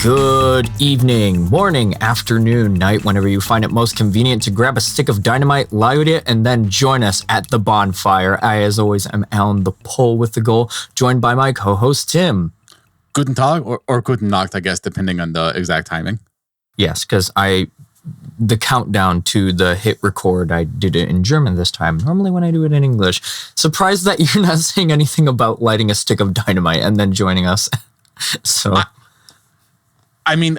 Good evening, morning, afternoon, night, whenever you find it most convenient to grab a stick of dynamite, light it, and then join us at the bonfire. I, as always, am Alan the Pole with the goal, joined by my co-host, Tim. Guten Tag or Guten Nacht, I guess, depending on the exact timing. Yes, because the countdown to the hit record, I did it in German this time. Normally when I do it in English. Surprised that you're not saying anything about lighting a stick of dynamite and then joining us. So... I mean,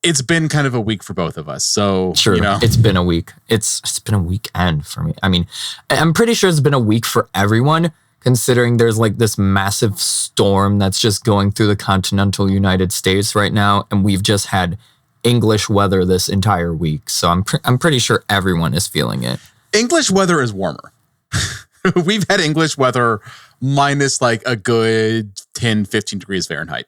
it's been kind of a week for both of us. So, sure, you know. It's been a week. It's been a weekend for me. I mean, I'm pretty sure it's been a week for everyone, considering there's like this massive storm that's just going through the continental United States right now. And we've just had English weather this entire week. So I'm pretty sure everyone is feeling it. English weather is warmer. We've had English weather minus like a good 10, 15 degrees Fahrenheit.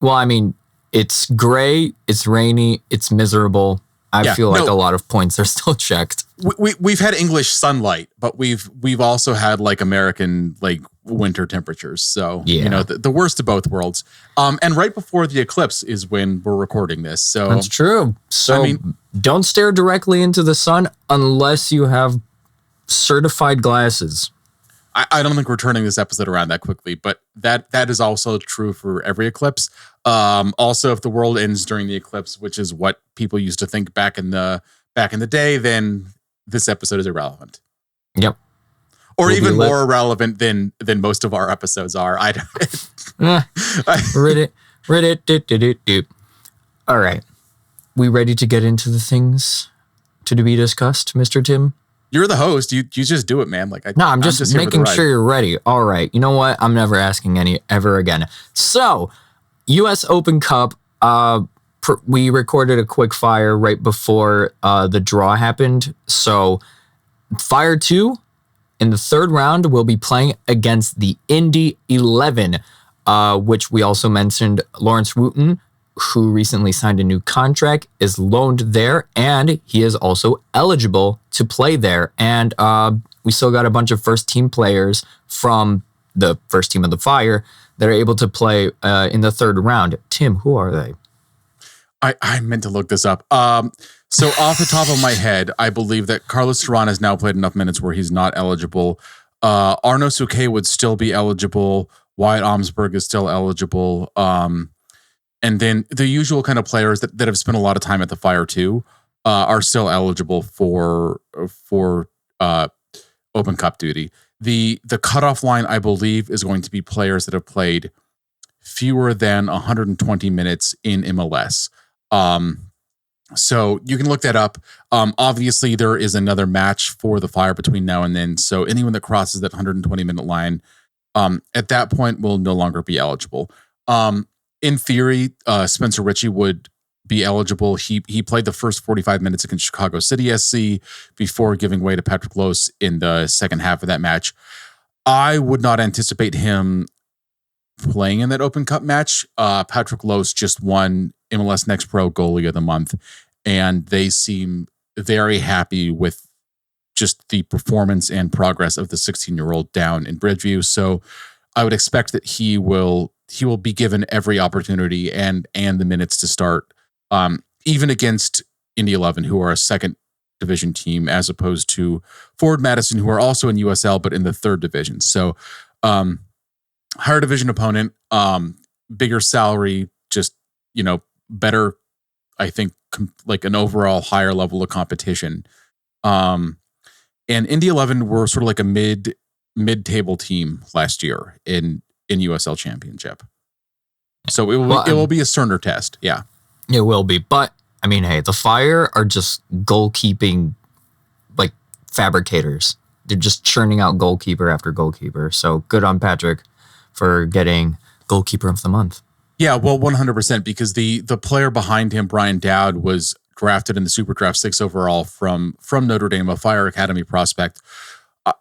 Well, I mean, it's gray, it's rainy, it's miserable. I feel like a lot of points are still checked. We've had English sunlight, but we've also had like American like winter temperatures. So, you know, the worst of both worlds. And right before the eclipse is when we're recording this. So that's true. So I mean, don't stare directly into the sun unless you have certified glasses. I don't think we're turning this episode around that quickly, but that is also true for every eclipse. Also, if the world ends during the eclipse, which is what people used to think back in the day, then this episode is irrelevant. Yep. Or we'll even more irrelevant than most of our episodes are. Reddit. All right. We ready to get into the things to be discussed, Mr. Tim? You're the host. You just do it, man. I'm just making sure you're ready. All right. You know what? I'm never asking any ever again. So, U.S. Open Cup. We recorded a quick fire right before the draw happened. So, Fire 2 in the third round will be playing against the Indy 11, which we also mentioned Lawrence Wooten, who recently signed a new contract, is loaned there, and he is also eligible to play there. And we still got a bunch of first-team players from the first team of the Fire that are able to play in the third round. Tim, who are they? I meant to look this up. So off the top of my head, I believe that Carlos Duran has now played enough minutes where he's not eligible. Arnaud Souquet would still be eligible. Wyatt Omsberg is still eligible. And then the usual kind of players that have spent a lot of time at the Fire too are still eligible for Open Cup duty. The cutoff line, I believe, is going to be players that have played fewer than 120 minutes in MLS. So you can look that up. Obviously, there is another match for the Fire between now and then. So anyone that crosses that 120-minute line at that point will no longer be eligible. In theory, Spencer Ritchie would be eligible. He played the first 45 minutes against Chicago City SC before giving way to Patrick Lose in the second half of that match. I would not anticipate him playing in that Open Cup match. Patrick Lose just won MLS Next Pro Goalie of the Month, and they seem very happy with just the performance and progress of the 16-year-old down in Bridgeview. So I would expect that he will be given every opportunity and the minutes to start, even against Indy 11, who are a second division team, as opposed to Forward Madison, who are also in USL, but in the third division. So higher division opponent, bigger salary, just, better, I think, like an overall higher level of competition. And Indy 11 were sort of like a mid-table team last year in USL Championship. So it will be a sterner test. Yeah. It will be. But, I mean, hey, the Fire are just goalkeeping, like, fabricators. They're just churning out goalkeeper after goalkeeper. So good on Patrick for getting goalkeeper of the month. Yeah, well, 100%, because the player behind him, Brian Dowd, was drafted in the Super Draft 6 overall from Notre Dame, a Fire Academy prospect.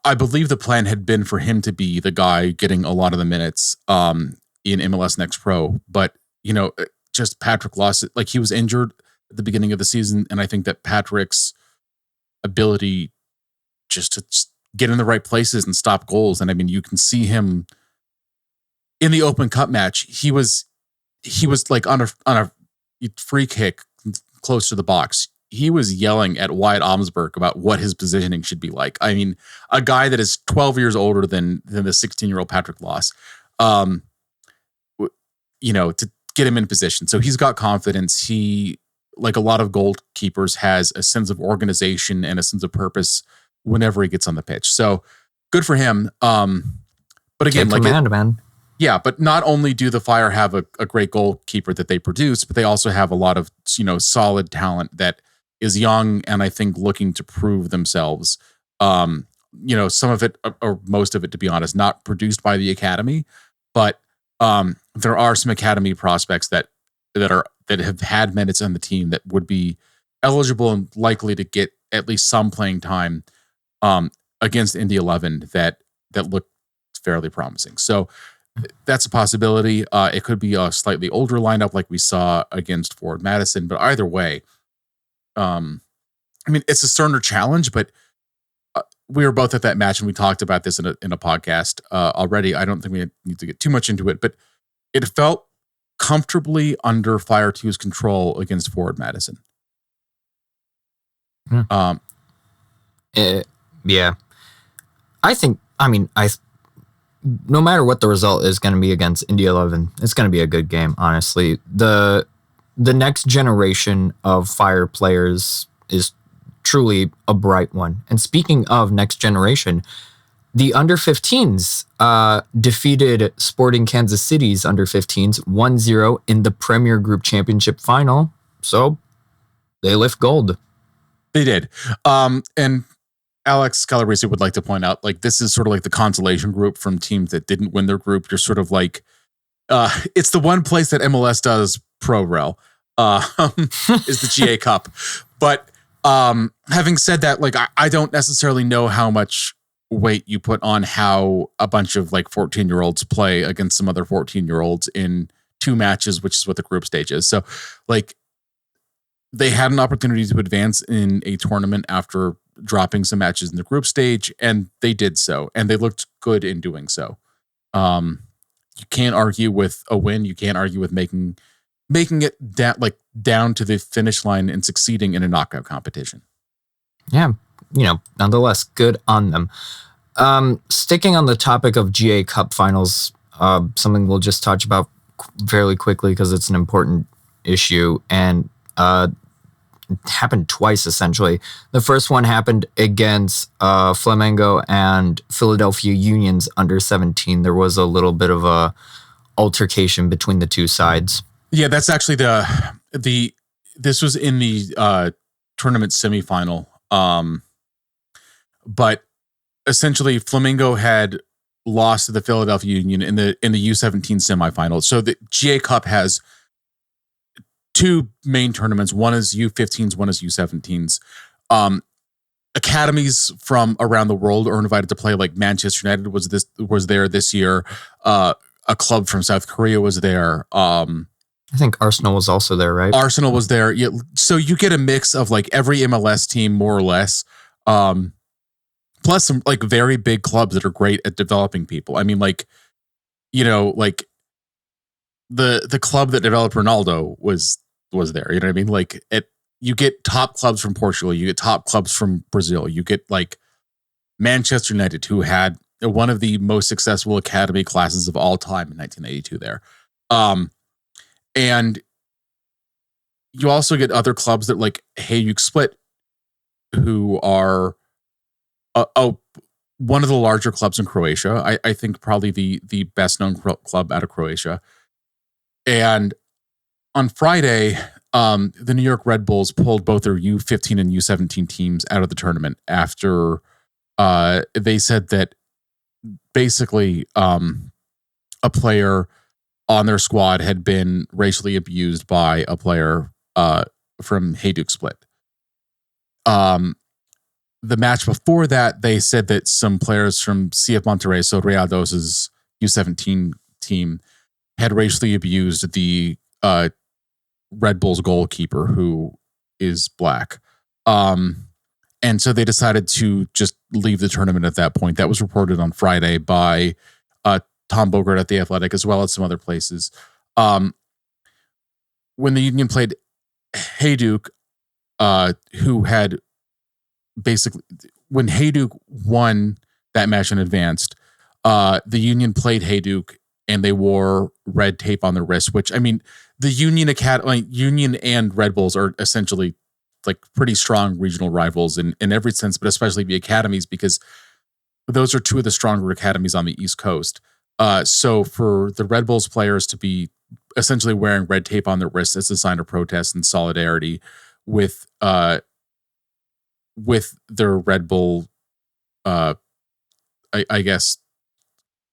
I believe the plan had been for him to be the guy getting a lot of the minutes in MLS Next Pro. But, just Patrick lost it. Like, he was injured at the beginning of the season, and I think that Patrick's ability just to get in the right places and stop goals. And I mean, you can see him in the Open Cup match. He was he was like on a free kick close to the box. He was yelling at Wyatt Omsberg about what his positioning should be like. I mean, a guy that is 12 years older than the 16-year-old Patrick Loss, to get him in position. So he's got confidence. He, like a lot of goalkeepers, has a sense of organization and a sense of purpose whenever he gets on the pitch. So good for him. But again, man. Yeah, but not only do the Fire have a great goalkeeper that they produce, but they also have a lot of, solid talent that is young and I think looking to prove themselves. Some of it, or most of it, to be honest, not produced by the academy, but there are some academy prospects that have had minutes on the team that would be eligible and likely to get at least some playing time against Indy 11 that look fairly promising. So that's a possibility. It could be a slightly older lineup like we saw against Forward Madison, but either way, it's a sterner challenge, but we were both at that match and we talked about this in a podcast already. I don't think we need to get too much into it, but it felt comfortably under Fire 2's control against Forward Madison. Yeah. No matter what the result is going to be against Indy 11, it's going to be a good game, honestly. The next generation of Fire players is truly a bright one. And speaking of next generation, the under-15s defeated Sporting Kansas City's under-15s 1-0 in the Premier Group Championship final. So they lift gold. They did. And Alex Calabrese would like to point out, this is sort of like the consolation group from teams that didn't win their group. You're sort of like, it's the one place that MLS does pro rel, is the GA Cup. But having said that, I don't necessarily know how much weight you put on how a bunch of 14-year-olds play against some other 14-year-olds in 2 matches, which is what the group stage is. So they had an opportunity to advance in a tournament after dropping some matches in the group stage, and they did so, and they looked good in doing so. You can't argue with a win. You can't argue with making it down to the finish line and succeeding in a knockout competition. Yeah, nonetheless, good on them. Sticking on the topic of GA Cup finals, something we'll just touch about fairly quickly because it's an important issue, and it happened twice, essentially. The first one happened against Flamengo and Philadelphia Union's under-17. There was a little bit of a altercation between the two sides. Yeah, that's actually this was in the tournament semifinal. But essentially Flamengo had lost to the Philadelphia Union in the U17 semifinal. So the GA Cup has 2 main tournaments. One is U15s, one is U17s. Academies from around the world are invited to play. Manchester United was there this year. A club from South Korea was there. I think Arsenal was also there, right? Arsenal was there. Yeah, so you get a mix of every MLS team, more or less, plus some very big clubs that are great at developing people. I mean, the club that developed Ronaldo was there. You know what I mean? You get top clubs from Portugal, you get top clubs from Brazil, you get Manchester United, who had one of the most successful academy classes of all time in 1982 there. And you also get other clubs that Hajduk Split, who are one of the larger clubs in Croatia. I think probably the best known club out of Croatia. And on Friday, the New York Red Bulls pulled both their U15 and U17 teams out of the tournament after they said that basically a player on their squad had been racially abused by a player from Hajduk Split. The match before that, they said that some players from CF Monterrey, so Rayados' U17 team, had racially abused the Red Bulls goalkeeper, who is black. And so they decided to just leave the tournament at that point. That was reported on Friday by Tom Bogert at The Athletic, as well as some other places. when the Union played Hajduk, who had basically, when Hajduk won that match and advanced, the Union played Hajduk and they wore red tape on their wrist, which, I mean, the Union and Red Bulls are essentially like pretty strong regional rivals in every sense, but especially the academies, because those are two of the stronger academies on the East Coast. So for the Red Bulls players to be essentially wearing red tape on their wrists as a sign of protest and solidarity with their Red Bull, I guess,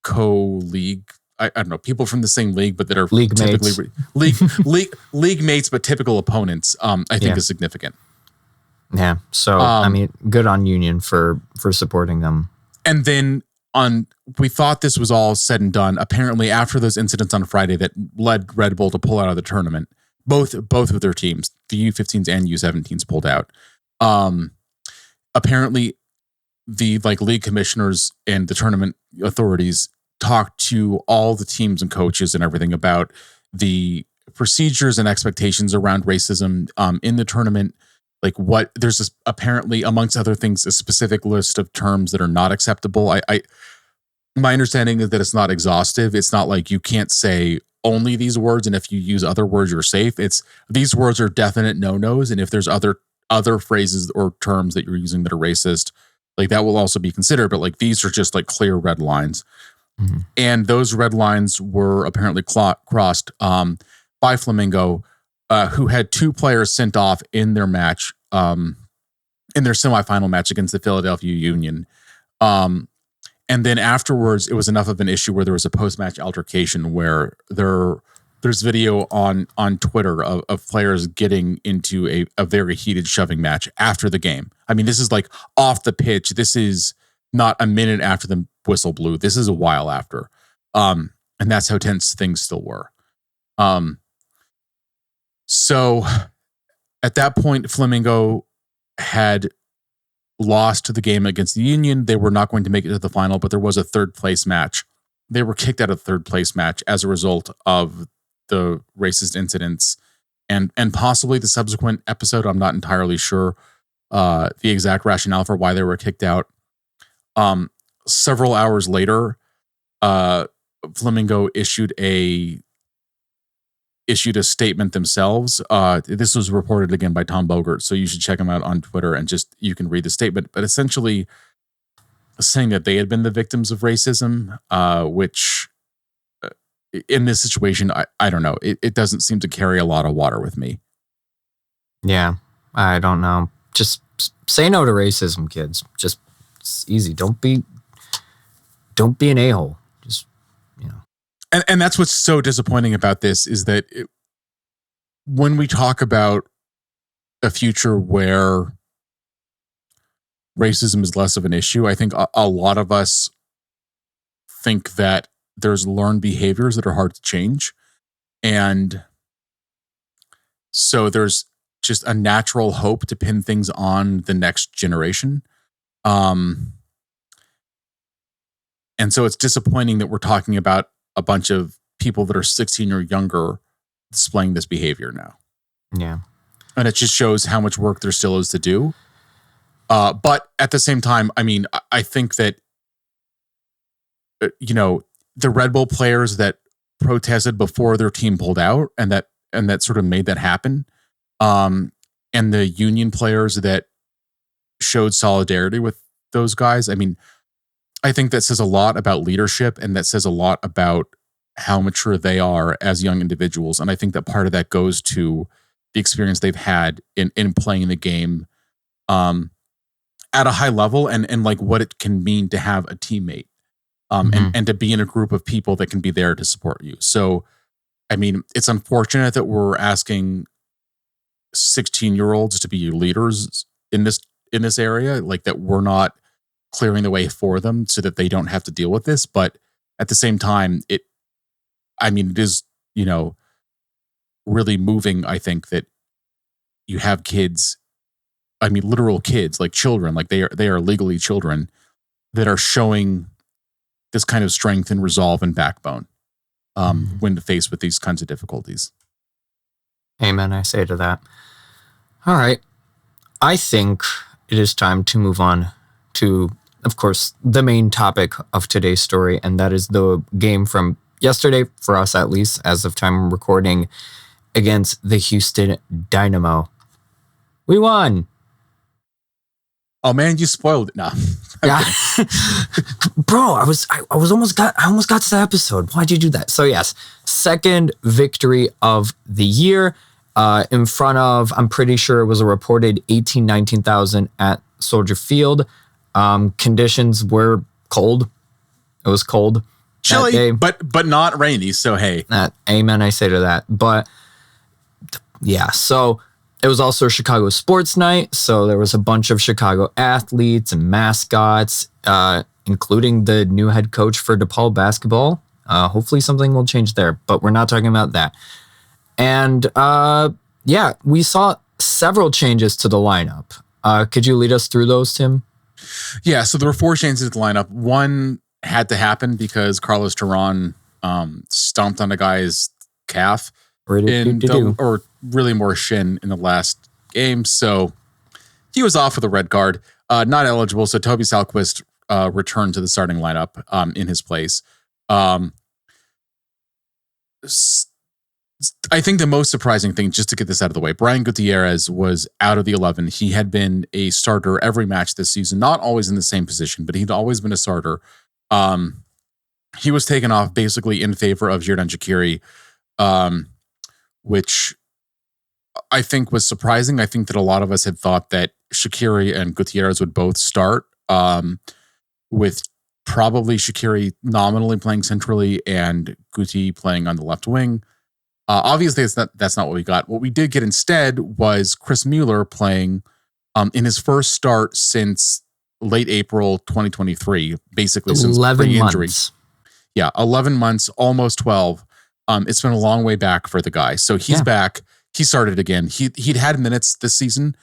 co-league. I don't know, people from the same league, but that are league typically league mates, but typical opponents. I think is significant. Yeah. So I mean, good on Union for supporting them. And then we thought this was all said and done. Apparently, after those incidents on Friday that led Red Bull to pull out of the tournament, both of their teams, the U15s and U17s, pulled out. Apparently, the league commissioners and the tournament authorities talked to all the teams and coaches and everything about the procedures and expectations around racism in the tournament. Like there's this, apparently, amongst other things, a specific list of terms that are not acceptable. My understanding is that it's not exhaustive. It's not like you can't say only these words, and if you use other words, you're safe. It's these words are definite no-nos, and if there's other phrases or terms that you're using that are racist, like that will also be considered. But like these are just like clear red lines. Mm-hmm. And those red lines were apparently crossed by Flamingo, who had 2 players sent off in their match, in their semifinal match against the Philadelphia Union. And then afterwards, it was enough of an issue where there was a post-match altercation where there's video on Twitter of players getting into a very heated shoving match after the game. I mean, this is like off the pitch. This is not a minute after the whistle blew. This is a while after. And that's how tense things still were. So at that point, Flamingo had lost the game against the Union. They were not going to make it to the final, but there was a 3rd place match. They were kicked out of the 3rd place match as a result of the racist incidents and possibly the subsequent episode. I'm not entirely sure the exact rationale for why they were kicked out. Several hours later, Flamingo issued a statement themselves. This was reported again by Tom Bogert, so you should check him out on Twitter and you can read the statement. But essentially saying that they had been the victims of racism, which in this situation, I don't know. It doesn't seem to carry a lot of water with me. Yeah, I don't know. Just say no to racism, kids. Just it's easy. Don't be an a-hole. Just, you know. And that's what's so disappointing about this is that when we talk about a future where racism is less of an issue, I think a lot of us think that there's learned behaviors that are hard to change. And so there's just a natural hope to pin things on the next generation. And so it's disappointing that we're talking about a bunch of people that are 16 or younger displaying this behavior now. Yeah. And it just shows how much work there still is to do. But at the same time, I mean, I think that, the Red Bull players that protested before their team pulled out and that sort of made that happen, and the Union players that showed solidarity with those guys, I mean, I think that says a lot about leadership, and that says a lot about how mature they are as young individuals. And I think that part of that goes to the experience they've had in playing the game at a high level and like what it can mean to have a teammate and to be in a group of people that can be there to support you. So, I mean, it's unfortunate that we're asking 16-year-olds to be leaders in this area, like that we're not clearing the way for them so that they don't have to deal with this. But at the same time, it is, really moving, I think, that you have kids, I mean, literal kids, like children, like they are legally children that are showing this kind of strength and resolve and backbone when faced with these kinds of difficulties. Amen, I say to that. All right. I think it is time to move on to, of course, the main topic of today's story, and that is the game from yesterday, for us at least, as of time of recording, against the Houston Dynamo. We won. Oh man, you spoiled it now. Yeah. Bro, I almost got to the episode. Why'd you do that? So yes, second victory of the year. In front of, I'm pretty sure it was a reported 19,000 at Soldier Field. Conditions were cold. It was cold. Chilly, but not rainy. So hey, amen. I say to that. But yeah, so it was also Chicago Sports Night. So there was a bunch of Chicago athletes and mascots, including the new head coach for DePaul basketball. Hopefully something will change there, but we're not talking about that. And yeah, we saw several changes to the lineup. Could you lead us through those, Tim? Yeah, so there were 4 changes to the lineup. One had to happen because Carlos Terán stomped on a guy's calf, or really more shin in the last game. So he was off with a red card, not eligible. So Toby Salquist returned to the starting lineup in his place. I think the most surprising thing, just to get this out of the way, Brian Gutierrez was out of the 11. He had been a starter every match this season, not always in the same position, but he'd always been a starter. He was taken off basically in favor of Xherdan Shaqiri, which I think was surprising. I think that a lot of us had thought that Shaqiri and Gutierrez would both start, with probably Shaqiri nominally playing centrally and Guti playing on the left wing. Obviously, that's not what we got. What we did get instead was Chris Mueller playing in his first start since late April 2023, basically since pre-injury. Yeah, 11 months, almost 12. It's been a long way back for the guy. So he's back. He started again. He'd had minutes this season.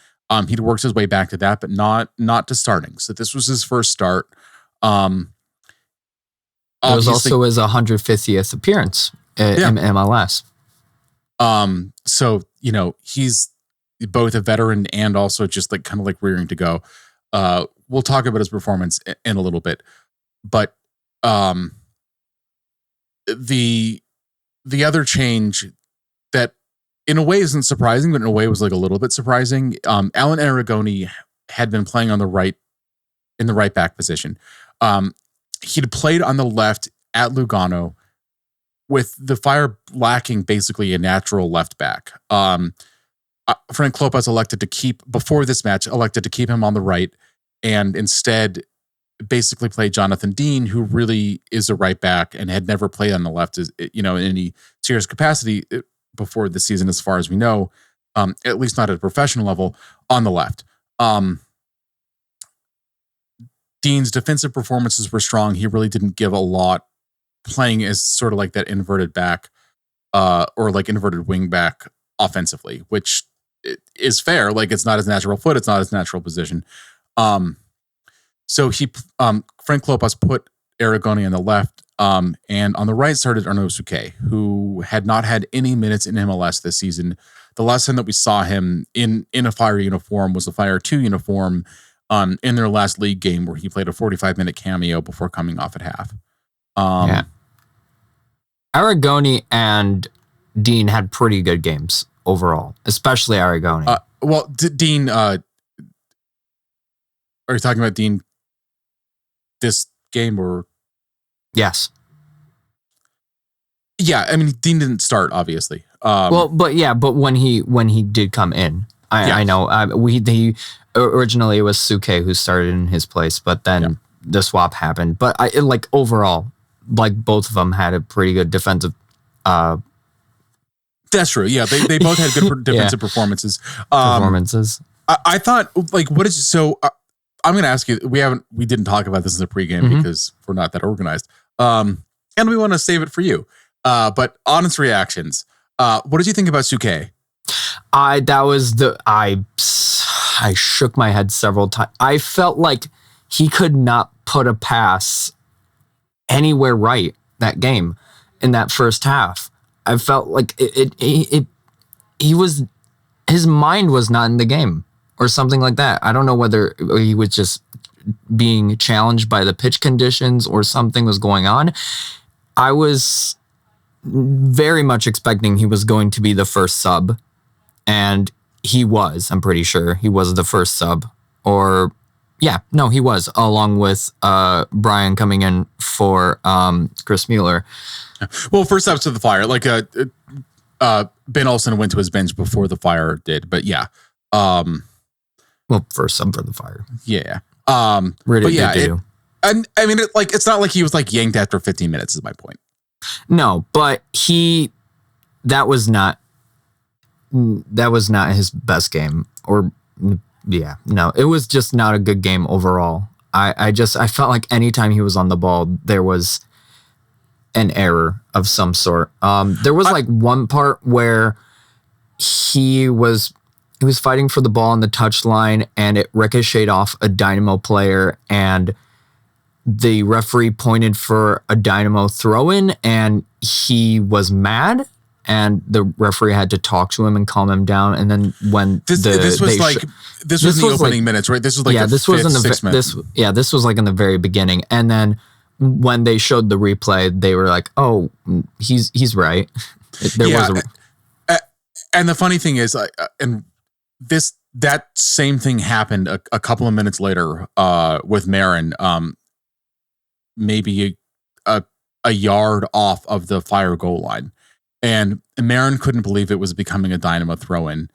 He'd worked his way back to that, but not to starting. So this was his first start. It was also his 150th appearance in MLS. So, he's both a veteran and also just like kind of like rearing to go. We'll talk about his performance in a little bit, but, the other change that in a way isn't surprising, but in a way was like a little bit surprising. Alan Aragoni had been playing on the right, in the right back position. He'd played on the left at Lugano, with the Fire lacking basically a natural left back. Frank Klopas elected to keep him on the right and instead basically play Jonathan Dean, who really is a right back and had never played on the left, in any serious capacity before the season, as far as we know, at least not at a professional level, on the left. Dean's defensive performances were strong. He really didn't give a lot, playing as sort of like that inverted back or like inverted wing back offensively, which is fair. Like, it's not his natural foot. It's not his natural position. So Frank Klopas put Aragoni on the left, and on the right started Arnaud Souquet, who had not had any minutes in MLS this season. The last time that we saw him in a Fire uniform was the Fire 2 uniform in their last league game, where he played a 45-minute cameo before coming off at half. Aragoni and Dean had pretty good games overall, especially Aragoni. Dean, are you talking about Dean this game or? Yes. Yeah, I mean, Dean didn't start, obviously. But when he did come in, I know originally it was Souquet who started in his place, but then the swap happened. But overall, like, both of them had a pretty good defensive. That's true. Yeah, they both had good defensive performances. I thought, like, what is so? I'm going to ask you. We didn't talk about this in the pregame because we're not that organized, and we want to save it for you. But honest reactions. What did you think about Souquet? I shook my head several times. I felt like he could not put a pass anywhere right that game in that first half. I felt like it his mind was not in the game or something like that. I don't know whether he was just being challenged by the pitch conditions or something was going on. I was very much expecting he was going to be the first sub, and he was. I'm pretty sure he was the first sub, or he was, along with Brian coming in for Chris Mueller. Well, first subs to the Fire, like Ben Olsen went to his bench before the Fire did, but yeah. First sub for the Fire. Yeah. Really, and I mean, it's not like he was like yanked after 15 minutes is my point. No, but that was not his best game, or it was just not a good game overall. I felt like anytime he was on the ball, there was an error of some sort. There was like one part where he was fighting for the ball on the touchline and it ricocheted off a Dynamo player, and the referee pointed for a Dynamo throw-in and he was mad, and the referee had to talk to him and calm him down. And then when this was in the opening minutes, right? This was like this was like in the very beginning. And then when they showed the replay, they were like, "Oh, he's right." And the funny thing is, that same thing happened a couple of minutes later with Marin, maybe a yard off of the Fire goal line. And Marin couldn't believe it was becoming a Dynamo throw-in,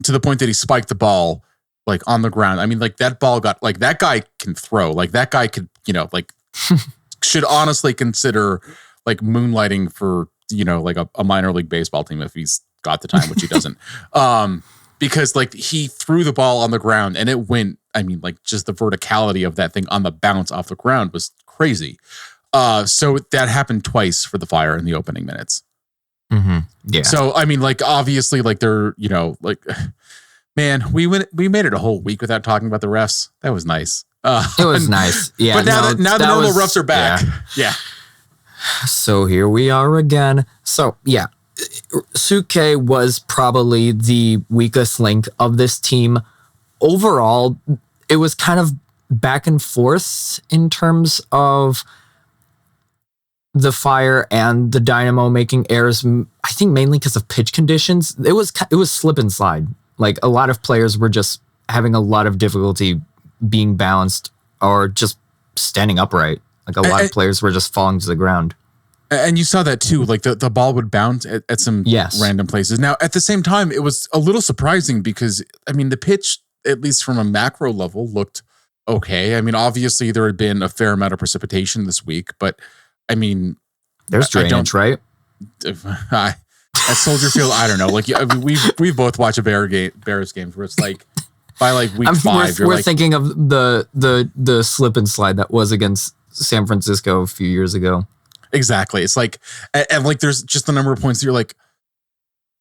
to the point that he spiked the ball like on the ground. I mean, like that ball got, like, that guy can throw, like that guy could, like should honestly consider like moonlighting for, like a minor league baseball team if he's got the time, which he doesn't. Because like he threw the ball on the ground and it went, I mean, like just the verticality of that thing on the bounce off the ground was crazy. So that happened twice for the Fire in the opening minutes. Mm-hmm. Yeah. So, I mean, like, obviously, like, they're, like, man, we made it a whole week without talking about the refs. That was nice. It was nice. Yeah. But now the normal refs are back. Yeah. So here we are again. So, yeah. Suke was probably the weakest link of this team. Overall, it was kind of back and forth in terms of the Fire and the Dynamo making errors. I think mainly because of pitch conditions. It was slip and slide. Like, a lot of players were just having a lot of difficulty being balanced or just standing upright. Like, a lot of players were just falling to the ground. And you saw that too. Like, the ball would bounce at some random places. Now, at the same time, it was a little surprising because, I mean, the pitch, at least from a macro level, looked okay. I mean, obviously there had been a fair amount of precipitation this week, but I mean, there's drainage, right? At Soldier Field, I don't know. Like, I mean, we both watch a Bears games where it's like by like week 5, we're thinking of the slip and slide that was against San Francisco a few years ago. Exactly. It's like, and like, there's just the number of points that you're like,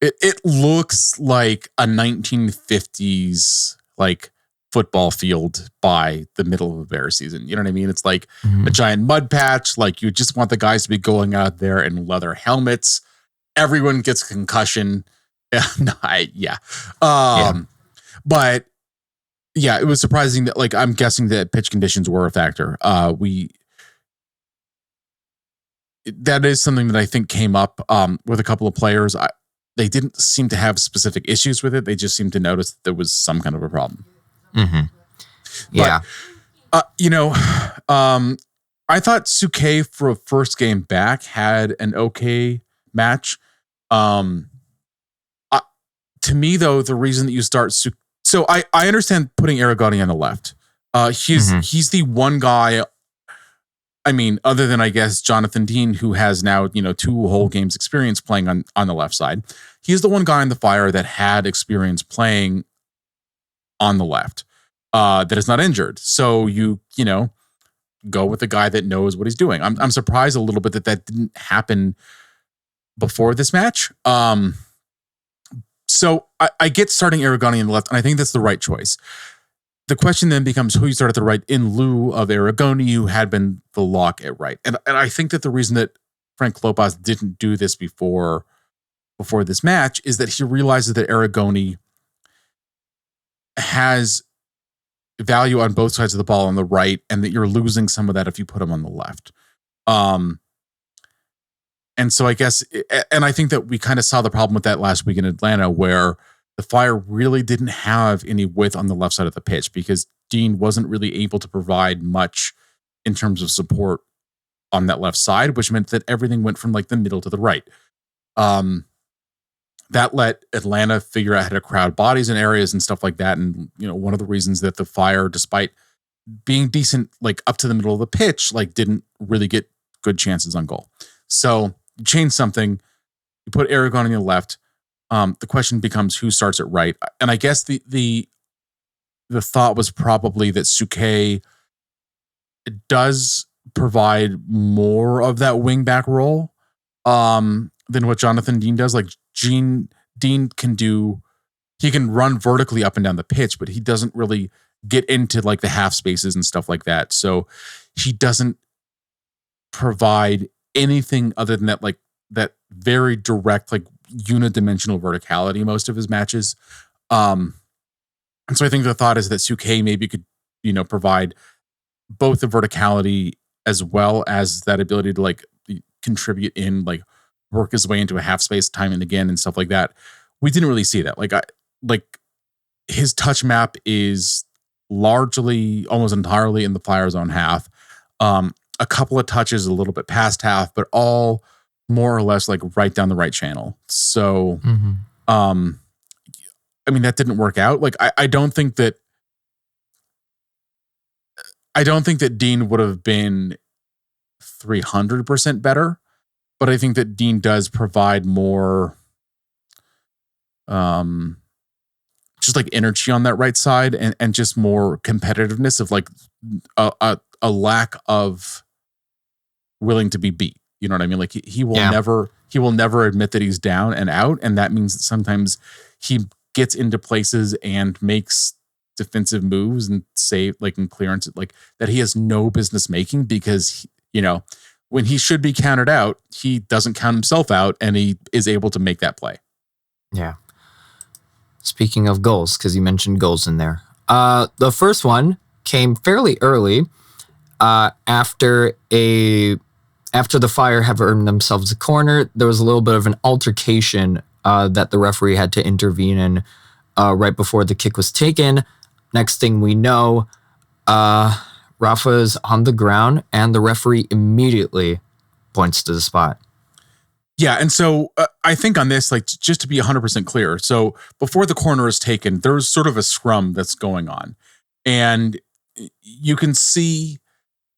it looks like a 1950s like football field by the middle of a Bears season. You know what I mean? It's like a giant mud patch. Like, you just want the guys to be going out there in leather helmets. Everyone gets a concussion. But yeah, it was surprising that, like, I'm guessing that pitch conditions were a factor. That is something that I think came up with a couple of players. They didn't seem to have specific issues with it. They just seemed to notice that there was some kind of a problem. Mm-hmm. Yeah. But, I thought Suke for a first game back had an okay match. To me, though, the reason that you start Suke, so I understand putting Aragoni on the left. He's the one guy. I mean, other than, I guess, Jonathan Dean, who has now, 2 whole games experience playing on the left side. He's the one guy in the Fire that had experience playing on the left that is not injured. So you go with the guy that knows what he's doing. I'm surprised a little bit that didn't happen before this match. So I get starting Aragoni on the left, and I think that's the right choice. The question then becomes who you start at the right in lieu of Aragoni, who had been the lock at right. And I think that the reason that Frank Klopas didn't do this before before this match is that he realizes that Aragoni has value on both sides of the ball on the right, and that you're losing some of that if you put him on the left. And so I guess, and I think that we kind of saw the problem with that last week in Atlanta, where the Fire really didn't have any width on the left side of the pitch because Dean wasn't really able to provide much in terms of support on that left side, which meant that everything went from like the middle to the right. That let Atlanta figure out how to crowd bodies in areas and stuff like that. And, you know, one of the reasons that the Fire, despite being decent, like up to the middle of the pitch, like didn't really get good chances on goal. So you change something, you put Aragon on the left. The question becomes who starts at right. And I guess the thought was probably that Suke does provide more of that wing back role than what Jonathan Dean does. Like Dean can do, he can run vertically up and down the pitch, but he doesn't really get into like the half spaces and stuff like that. So he doesn't provide anything other than that, like that very direct, like unidimensional verticality most of his matches. And so I think the thought is that Suke maybe could, you know, provide both the verticality as well as that ability to like contribute in, like work his way into a half space time and again and stuff like that. We didn't really see that. Like his touch map is largely, almost entirely in the Flyers' own half. A couple of touches a little bit past half, but all more or less like right down the right channel. So, I mean, that didn't work out. Like, I don't think that Dean would have been 300% better, but I think that Dean does provide more, just like energy on that right side and just more competitiveness of like a lack of willing to be beat. You know what I mean? Like he will never admit that he's down and out. And that means that sometimes he gets into places and makes defensive moves and save like in clearance, like that he has no business making because, you know, when he should be counted out, he doesn't count himself out and he is able to make that play. Yeah. Speaking of goals, because you mentioned goals in there. The first one came fairly early after the Fire have earned themselves a corner. There was a little bit of an altercation that the referee had to intervene in right before the kick was taken. Next thing we know, Rafa is on the ground and the referee immediately points to the spot. Yeah, and so I think on this, like, just to be 100% clear, so before the corner is taken, there's sort of a scrum that's going on. And you can see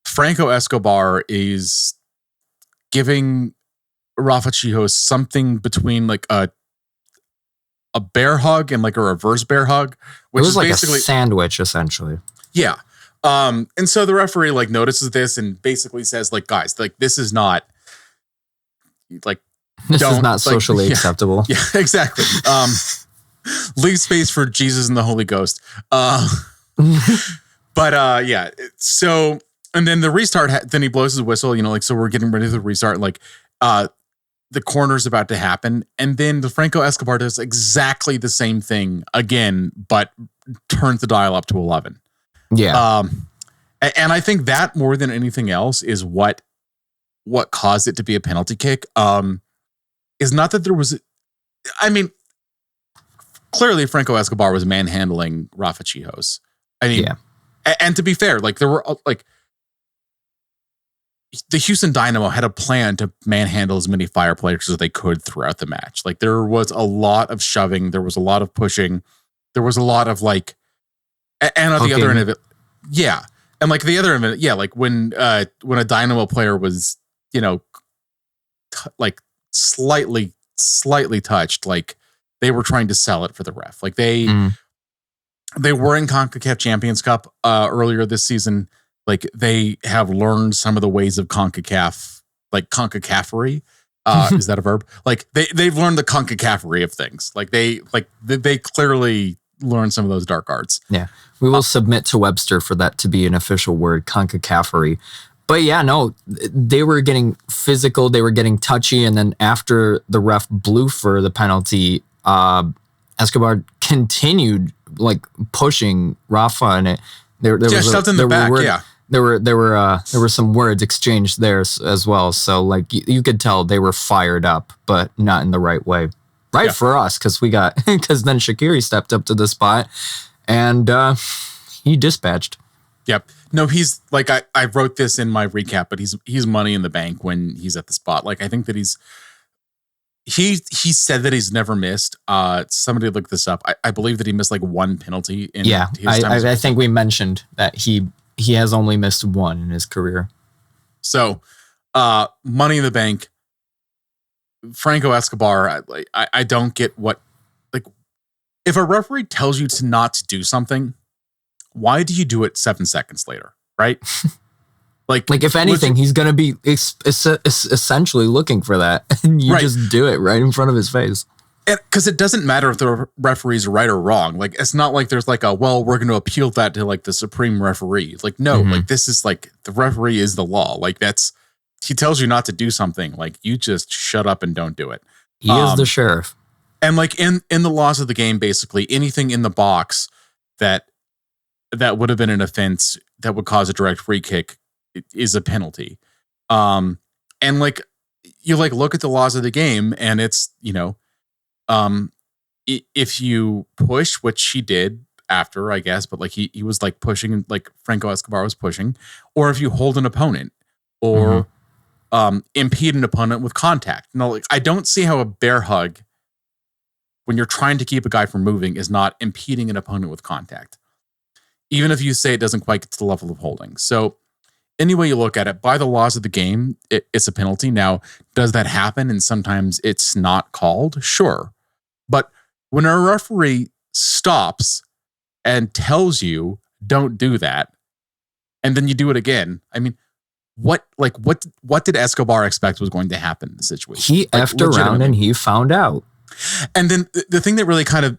Franco Escobar is giving Rafa Chijos something between like a bear hug and like a reverse bear hug. Which it was like basically a sandwich, essentially. Yeah. And so the referee like notices this and basically says like, guys, like this is not like, this is not socially acceptable. Yeah, exactly. Leave space for Jesus and the Holy Ghost. But yeah, so, and then the restart, then he blows his whistle, you know, like, so we're getting ready for the restart. Like, the corner's about to happen. And then the Franco Escobar does exactly the same thing again, but turns the dial up to 11. Yeah. And I think that more than anything else is what caused it to be a penalty kick. Is not that there was, I mean, clearly Franco Escobar was manhandling Rafa Chijos. I mean, yeah. And to be fair, like there were like the Houston Dynamo had a plan to manhandle as many Fire players as they could throughout the match. Like there was a lot of shoving, there was a lot of pushing, there was a lot of like, and on the other end of it, yeah, and like the other end of it, yeah, like when a Dynamo player was, you know, like slightly touched, like they were trying to sell it for the ref. Like they were in CONCACAF Champions Cup earlier this season. Like they have learned some of the ways of CONCACAF, like CONCACAFery. Is that a verb? Like they've learned the CONCACAFery of things. Like they clearly learned some of those dark arts. Yeah. We will submit to Webster for that to be an official word, CONCACAFery. But yeah, no, they were getting physical, they were getting touchy, and then after the ref blew for the penalty, Escobar continued like pushing Rafa, and there shoved in the back. There were some words exchanged there as well. So like you could tell they were fired up, but not in the right way. Right for us, because then Shaqiri stepped up to the spot and he dispatched. Yep. No, he's like I wrote this in my recap, but he's money in the bank when he's at the spot. Like I think that he said that he's never missed. Somebody looked this up. I believe that he missed like one penalty. I think we mentioned that he has only missed one in his career. So, money in the bank. Franco Escobar. I don't get what, like, if a referee tells you to not to do something, why do you do it 7 seconds later? Right? Like if anything, he's going to be essentially looking for that. And you just do it right in front of his face. Because it doesn't matter if the referee's right or wrong. Like, it's not like there's like we're going to appeal that to like the supreme referee. Like, no, like this is like the referee is the law. Like he tells you not to do something. Like you just shut up and don't do it. He is the sheriff. And like in the laws of the game, basically anything in the box that would have been an offense that would cause a direct free kick is a penalty. And like you like look at the laws of the game and it's, if you push, which he did after, I guess, but like he was like pushing, like Franco Escobar was pushing, or if you hold an opponent or impede an opponent with contact. No, like I don't see how a bear hug, when you're trying to keep a guy from moving, is not impeding an opponent with contact. Even if you say it doesn't quite get to the level of holding. So any way you look at it, by the laws of the game, it's a penalty. Now, does that happen? And sometimes it's not called? Sure. But when a referee stops and tells you, don't do that, and then you do it again, I mean, what did Escobar expect was going to happen in the situation? He effed around and he found out. And then the thing that really kind of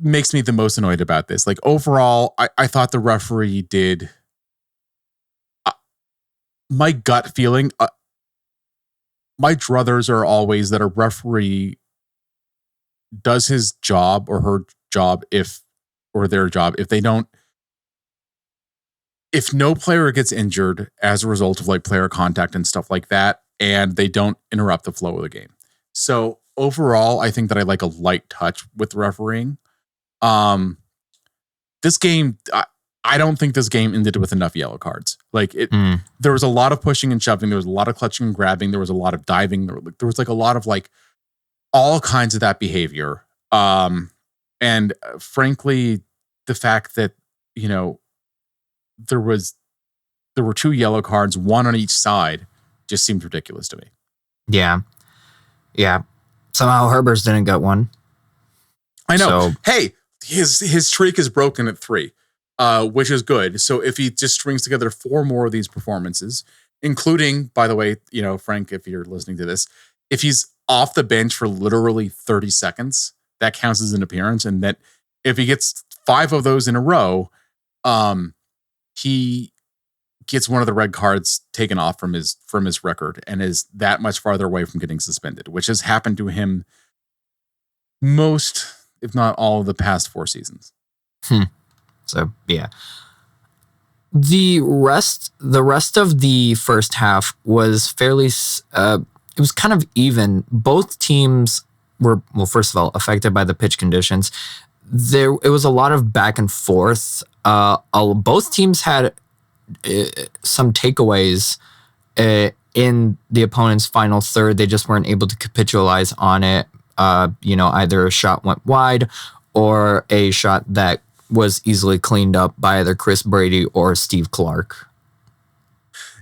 makes me the most annoyed about this, like overall, I thought the referee did... my gut feeling, my druthers are always that a referee does his job or her job if no player gets injured as a result of like player contact and stuff like that, and they don't interrupt the flow of the game. So overall, I think that I like a light touch with refereeing. This game, I don't think this game ended with enough yellow cards. Like there was a lot of pushing and shoving. There was a lot of clutching and grabbing. There was a lot of diving. There was like a lot of like all kinds of that behavior. And frankly, the fact that, there were 2 yellow cards, one on each side, just seemed ridiculous to me. Yeah. Yeah. Somehow Herbers didn't get one. I know. So, hey, his streak is broken at 3. Which is good. So if he just strings together 4 more of these performances, including, by the way, Frank, if you're listening to this, if he's off the bench for literally 30 seconds, that counts as an appearance. And that if he gets 5 of those in a row, he gets one of the red cards taken off from his record and is that much farther away from getting suspended, which has happened to him most, if not all, of the past 4 seasons. So yeah, the rest of the first half was fairly. It was kind of even. Both teams were, well, first of all, affected by the pitch conditions. It was a lot of back and forth. Both teams had some takeaways in the opponent's final third. They just weren't able to capitalize on it. Either a shot went wide or a shot that was easily cleaned up by either Chris Brady or Steve Clark.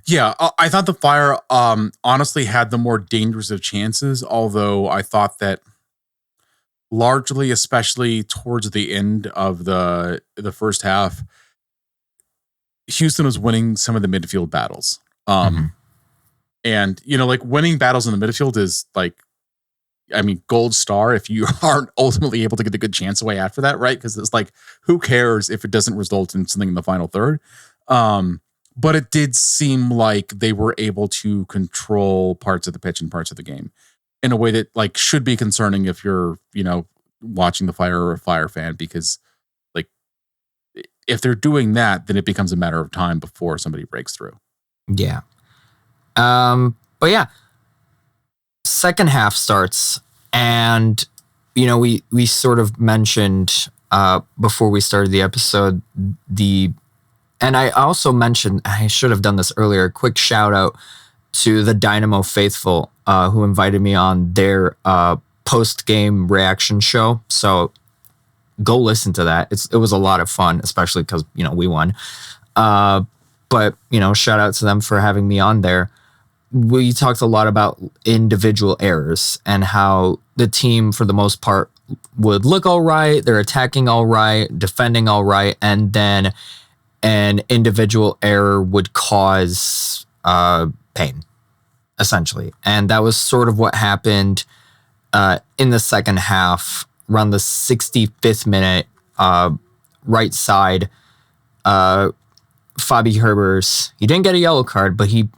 Yeah, I thought the Fire honestly had the more dangerous of chances, although I thought that largely, especially towards the end of the first half, Houston was winning some of the midfield battles. And, like winning battles in the midfield is like, gold star if you aren't ultimately able to get a good chance away after that, right? Because it's like, who cares if it doesn't result in something in the final third? but it did seem like they were able to control parts of the pitch and parts of the game in a way that like should be concerning if you're, watching the Fire or a Fire fan, because like if they're doing that, then it becomes a matter of time before somebody breaks through. Yeah. But yeah, second half starts, and we sort of mentioned before we started the episode and I also mentioned, I should have done this earlier, a quick shout out to the Dynamo faithful who invited me on their post-game reaction show. So go listen to that. It was a lot of fun, especially because, we won. But, shout out to them for having me on there. We talked a lot about individual errors and how the team, for the most part, would look all right. They're attacking all right, defending all right. And then an individual error would cause pain, essentially. And that was sort of what happened in the second half, around the 65th minute, right side. Fabi Herbers, he didn't get a yellow card, but he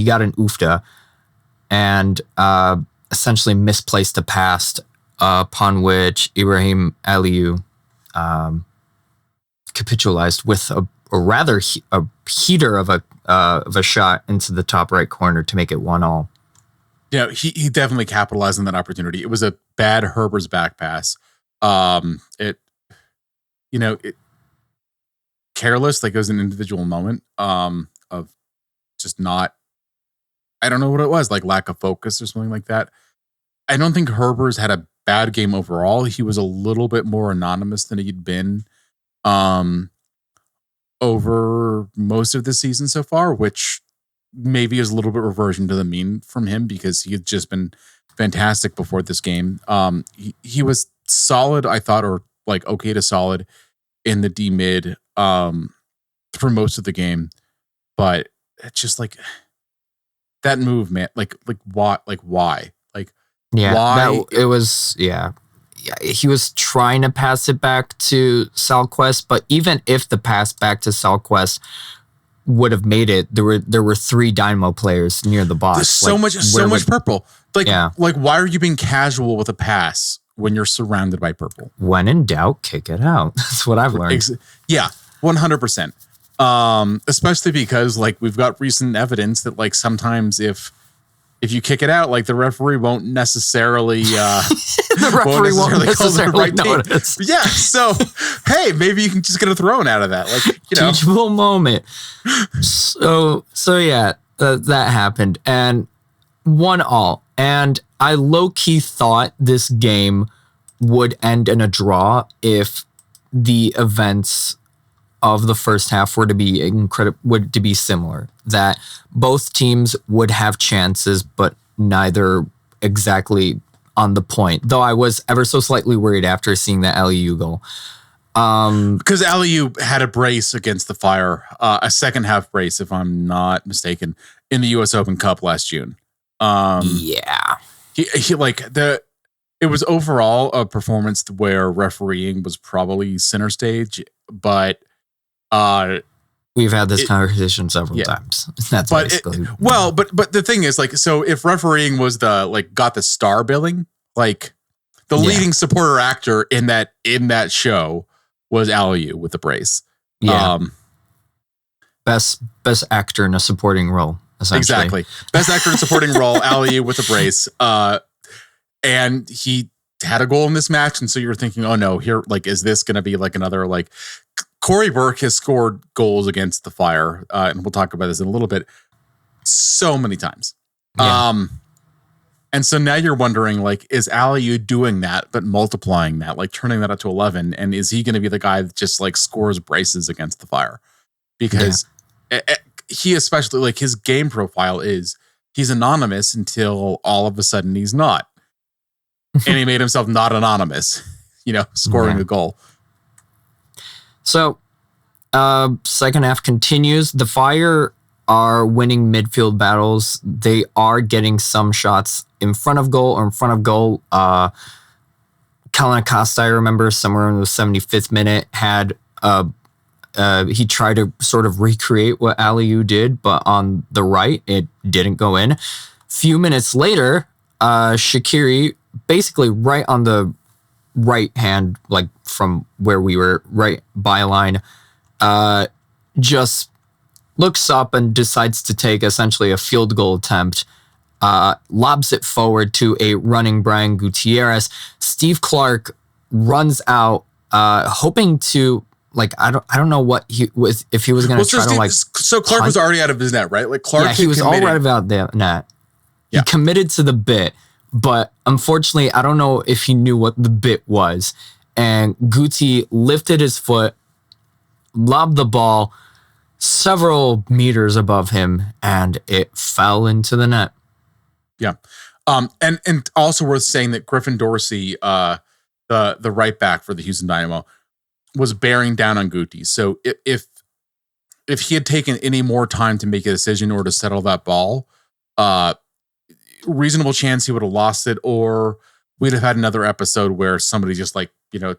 got an UFTA and essentially misplaced a pass, upon which Ibrahim Aliou capitalized with a rather heater of a shot into the top right corner to make it 1-1. Yeah, he definitely capitalized on that opportunity. It was a bad Herbers back pass. Careless, like it was an individual moment of just not, I don't know what it was, like lack of focus or something like that. I don't think Herbers had a bad game overall. He was a little bit more anonymous than he'd been over most of the season so far, which maybe is a little bit reversion to the mean from him because he had just been fantastic before this game. He was solid, I thought, or like okay to solid in the D mid for most of the game, but it's just like that move, man. Like why? Yeah, why? it was, yeah. He was trying to pass it back to Salquest, but even if the pass back to Salquest would have made it, there were 3 Dynamo players near the box. There's so much purple. Like why are you being casual with a pass when you're surrounded by purple? When in doubt, kick it out. That's what I've learned. Yeah, 100%. Especially because like we've got recent evidence that like sometimes if you kick it out, like the referee won't necessarily won't necessarily notice. Yeah, so hey, maybe you can just get a thrown out of that. Like, teachable moment. So yeah, that happened and 1-1. And I low-key thought this game would end in a draw if the events of the first half were to be similar, that both teams would have chances, but neither exactly on the point. Though I was ever so slightly worried after seeing that Aliou goal. Because Aliou had a brace against the Fire, a second half brace, if I'm not mistaken, in the U.S. Open Cup last June. Yeah. It was overall a performance where refereeing was probably center stage, but we've had this conversation several times. That's basically but the thing is, like, so if refereeing was got the star billing, like the leading supporter actor in that show was Aliou with the brace. Yeah. Best actor in a supporting role, essentially. Exactly. Best actor in a supporting role, Aliou with the brace. And he had a goal in this match, and so you're thinking, oh no, here, like, is this going to be like another, like, Corey Burke has scored goals against the Fire, and we'll talk about this in a little bit, so many times. Yeah. And so now you're wondering, like, is Aliou doing that, but multiplying that, like turning that up to 11, and is he going to be the guy that just like scores braces against the Fire? Because he especially, like, his game profile is he's anonymous until all of a sudden he's not. And he made himself not anonymous, scoring a goal. So, second half continues. The Fire are winning midfield battles. They are getting some shots in front of goal or in front of goal. Kellen Acosta, I remember, somewhere in the 75th minute, had a He tried to sort of recreate what Aliou did, but on the right, it didn't go in. Few minutes later, Shaqiri, basically right on the right hand, like from where we were, right byline, just looks up and decides to take essentially a field goal attempt. Lobs it forward to a running Brian Gutierrez. Steve Clark runs out, hoping to, like, I don't know what he was, if he was going to try to, like. So Clark punt. Was already out of his net, right? Like Clark. Yeah, he was already out of the net. He committed to the bit, but unfortunately, I don't know if he knew what the bit was. And Guti lifted his foot, lobbed the ball several meters above him, and it fell into the net. Yeah. And also worth saying that Griffin Dorsey, the right back for the Houston Dynamo, was bearing down on Guti. So if he had taken any more time to make a decision or to settle that ball, reasonable chance he would have lost it, or we'd have had another episode where somebody just, like,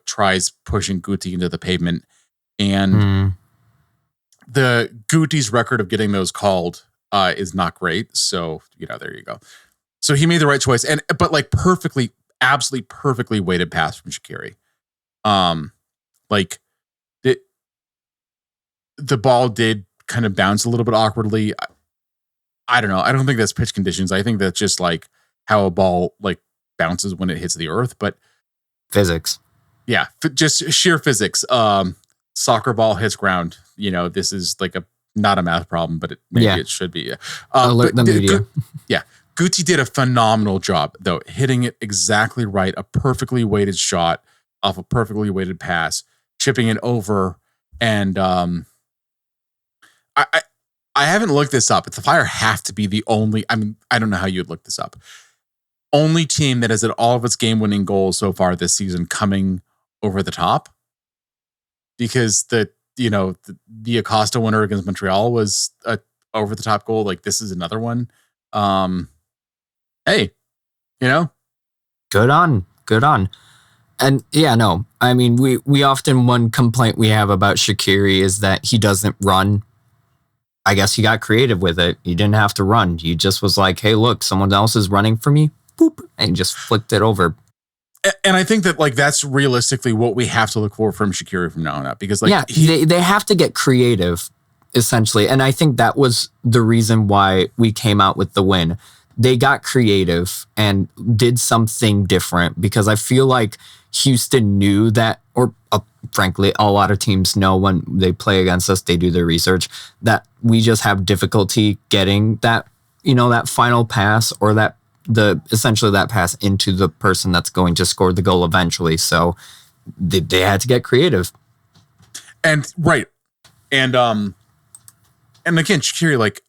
tries pushing Guti into the pavement. And the Guti's record of getting those called is not great. So, there you go. So he made the right choice, but like absolutely perfectly weighted pass from Shaqiri. Like the ball did kind of bounce a little bit awkwardly. I don't know. I don't think that's pitch conditions. I think that's just like how a ball like bounces when it hits the earth. But physics, yeah, just sheer physics. Soccer ball hits ground. This is like not a math problem, but it should be. Alert the media. Yeah. Guti did a phenomenal job, though, hitting it exactly right. A perfectly weighted shot off a perfectly weighted pass, chipping it over. And I haven't looked this up. But the Fire have to be the only, I don't know how you'd look this up, only team that has had all of its game-winning goals so far this season coming over the top. Because the Acosta winner against Montreal was a over-the-top goal. Like, this is another one. Hey, good on. And yeah, no, I mean, we often, one complaint we have about Shaqiri is that he doesn't run. I guess he got creative with it. He didn't have to run. He just was like, hey, look, someone else is running for me. Boop. And he just flicked it over. And I think that, like, that's realistically what we have to look for from Shaqiri from now on out. Because, like, yeah, they have to get creative, essentially. And I think that was the reason why we came out with the win. They got creative and did something different, because I feel like Houston knew that, or frankly, a lot of teams know when they play against us, they do their research, that we just have difficulty getting that, that final pass, or essentially that pass into the person that's going to score the goal eventually. So they had to get creative. And right. And again, Shaqiri, like,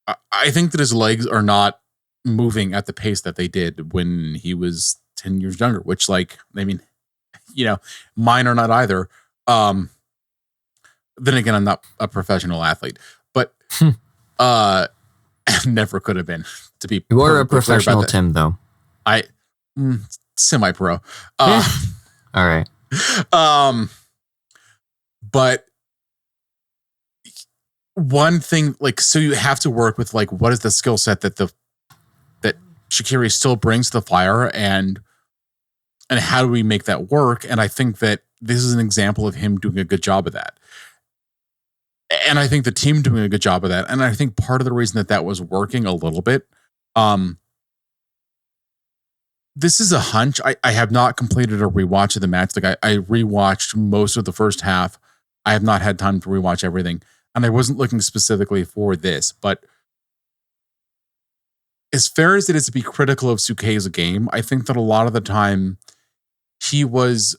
I think that his legs are not moving at the pace that they did when he was 10 years younger, which, like, I mean, mine are not either. Then again, I'm not a professional athlete, but never could have been, to be. You were a professional, Tim, though. Semi-pro. All right. But one thing, like, so you have to work with, like, what is the skill set that Shaqiri still brings to the Fire, and how do we make that work? And I think that this is an example of him doing a good job of that. And I think the team doing a good job of that. And I think part of the reason that was working a little bit, this is a hunch. I have not completed a rewatch of the match. Like, I rewatched most of the first half. I have not had time to rewatch everything. And I wasn't looking specifically for this, but as fair as it is to be critical of Souquet's game, I think that a lot of the time he was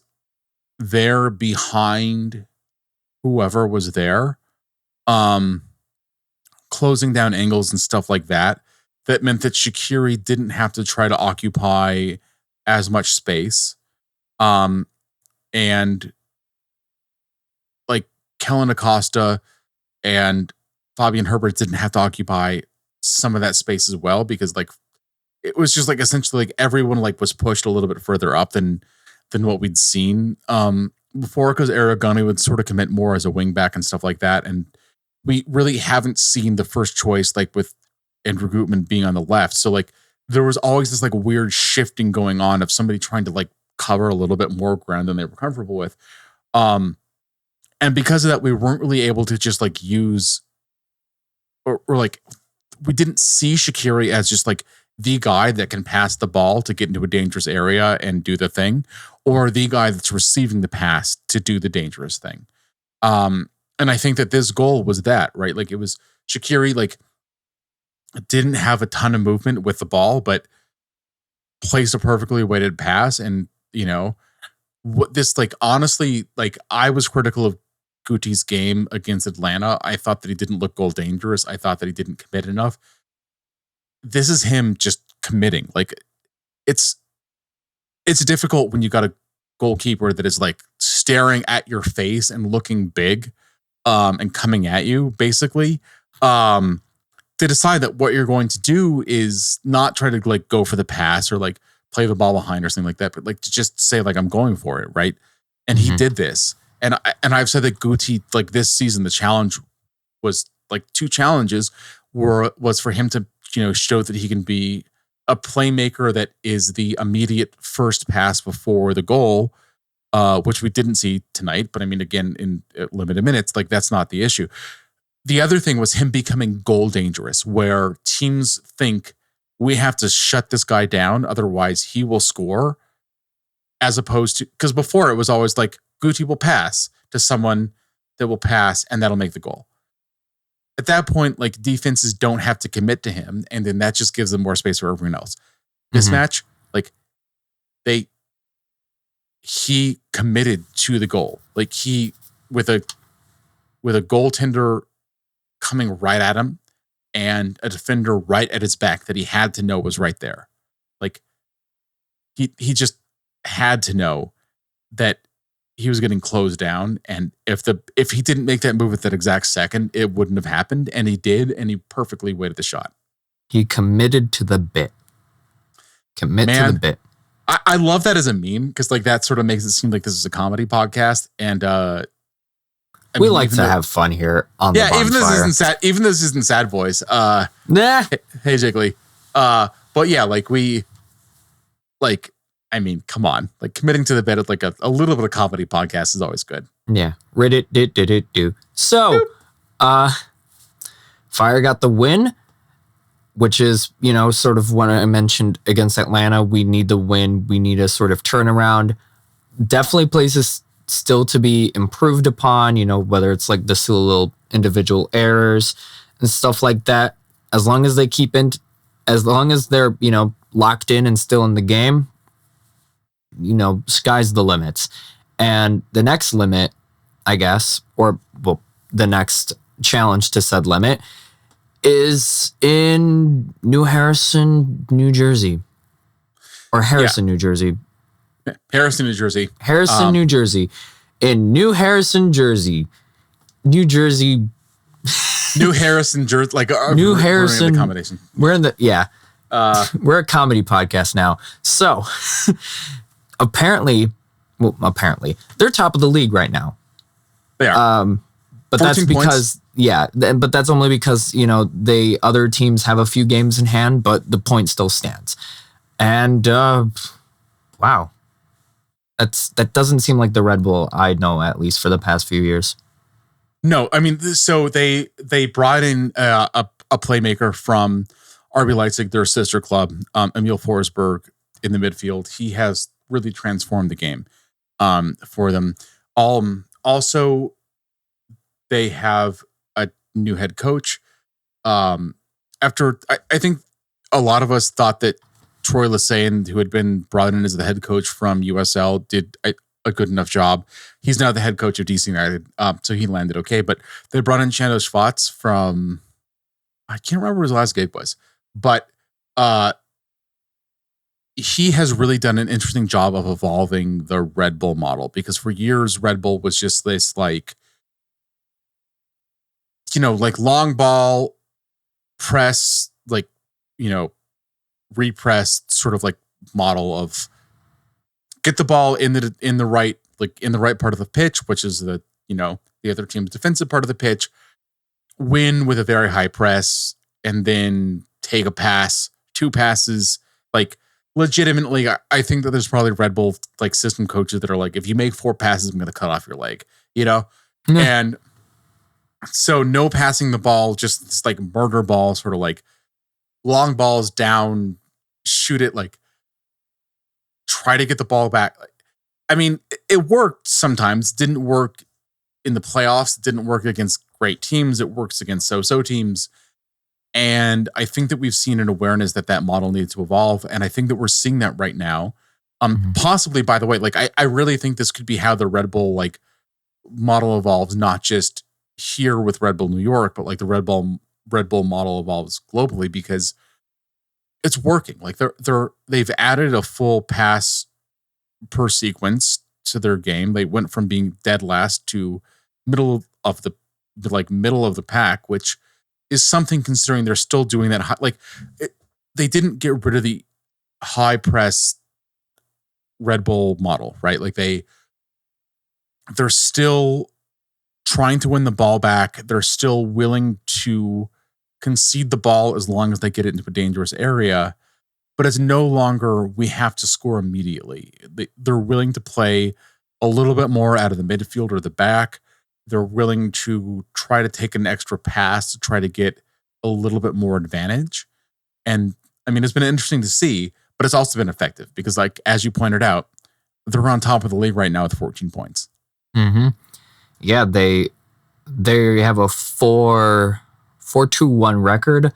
there behind whoever was there, closing down angles and stuff like that. That meant that Shaqiri didn't have to try to occupy as much space. And like Kellen Acosta and Fabian Herbert didn't have to occupy some of that space as well, because, like, it was just, like, essentially, like, everyone, like, was pushed a little bit further up than what we'd seen before because Aragoni would sort of commit more as a wingback and stuff like that. And we really haven't seen the first choice, like with Andrew Gutman being on the left. So like there was always this like weird shifting going on of somebody trying to like cover a little bit more ground than they were comfortable with. And because of that, we weren't really able to just like use or like we didn't see Shaqiri as just like the guy that can pass the ball to get into a dangerous area and do the thing, or the guy that's receiving the pass to do the dangerous thing. And I think that this goal was that, right? Like it was Shaqiri, like didn't have a ton of movement with the ball, but placed a perfectly weighted pass. And, you know, what this, like, honestly, like I was critical of Guti's game against Atlanta. I thought that he didn't look goal dangerous. I thought that he didn't commit enough. This is him just committing. Like it's difficult when you got a goalkeeper that is like staring at your face and looking big, and coming at you basically, to decide that what you're going to do is not try to like go for the pass or like play the ball behind or something like that, but like to just say like, I'm going for it. Right. And he did this. And I've said that Guti, like this season, the challenge was like 2 challenges was for him to, you know, show that he can be a playmaker that is the immediate first pass before the goal, which we didn't see tonight. But I mean, again, in limited minutes, like that's not the issue. The other thing was him becoming goal dangerous, where teams think we have to shut this guy down, otherwise he will score, as opposed to, because before it was always like Guti will pass to someone that will pass and that'll make the goal. At that point, like defenses don't have to commit to him, and then that just gives them more space for everyone else. This match, like he committed to the goal. Like he with a goaltender coming right at him and a defender right at his back that he had to know was right there. Like he just had to know that he was getting closed down, and if he didn't make that move at that exact second, it wouldn't have happened, and he did, and he perfectly weighted the shot. He committed to the bit. To the bit. I love that as a meme, because like that sort of makes it seem like this is a comedy podcast, and we like to have fun here on the Bonfire. Even this isn't sad boys. Nah. Hey Jiggly. But yeah, like we like. I mean, come on. Like committing to the bit of like a little bit of comedy podcast is always good. Yeah. Do. So, Fire got the win, which is, you know, sort of what I mentioned against Atlanta. We need the win. We need a sort of turnaround. Definitely places still to be improved upon, you know, whether it's like the still little individual errors and stuff like that. As long as they as long as they're, you know, locked in and still in the game, you know, sky's the limits. And the next limit, I guess, or well, the next challenge to said limit is in New Harrison, New Jersey. Or Harrison, New Jersey. Harrison, New Jersey. Harrison, New Jersey. In New Harrison, Jersey. New Jersey. New Harrison, Jersey. Like New Harrison. We're in the combination. We're a comedy podcast now. So apparently they're top of the league right now. They are. But that's because but that's only because, you know, other teams have a few games in hand, but the point still stands. And wow. That doesn't seem like the Red Bull I know, at least for the past few years. No, I mean, so they brought in a playmaker from RB Leipzig, their sister club, Emil Forsberg in the midfield. He has really transformed the game for them. Also, they have a new head coach. After I think a lot of us thought that Troy Lesane, who had been brought in as the head coach from USL, did a good enough job. He's now the head coach of DC United, so he landed okay. But they brought in Chando Schwartz from, I can't remember what his last gig was, but he has really done an interesting job of evolving the Red Bull model, because for years Red Bull was just this like, you know, like long ball press, like, you know, repress sort of like model of get the ball in the right like in the right part of the pitch, which is the other team's defensive part of the pitch, win with a very high press, and then take a pass, 2 passes. Like legitimately, I think that there's probably Red Bull like system coaches that are like, if you make 4 passes, I'm going to cut off your leg, And so no passing the ball, just this like murder ball, sort of like long balls down, shoot it, like try to get the ball back. I mean, it worked sometimes, didn't work in the playoffs, didn't work against great teams. It works against so-so teams. And I think that we've seen an awareness that model needs to evolve. And I think that we're seeing that right now. Possibly, by the way, like I really think this could be how the Red Bull like model evolves, not just here with Red Bull New York, but like the Red Bull model evolves globally, because it's working. Like they've added a full pass per sequence to their game. They went from being dead last to middle of the pack, which is something considering they're still doing that. They didn't get rid of the high press Red Bull model, right? Like they're still trying to win the ball back. They're still willing to concede the ball as long as they get it into a dangerous area. But it's no longer, we have to score immediately. They're willing to play a little bit more out of the midfield or the back. They're willing to try to take an extra pass to try to get a little bit more advantage. And I mean, it's been interesting to see, but it's also been effective because, like, as you pointed out, they're on top of the league right now with 14 points. Mm-hmm. Yeah, they have a 4-2-1 record.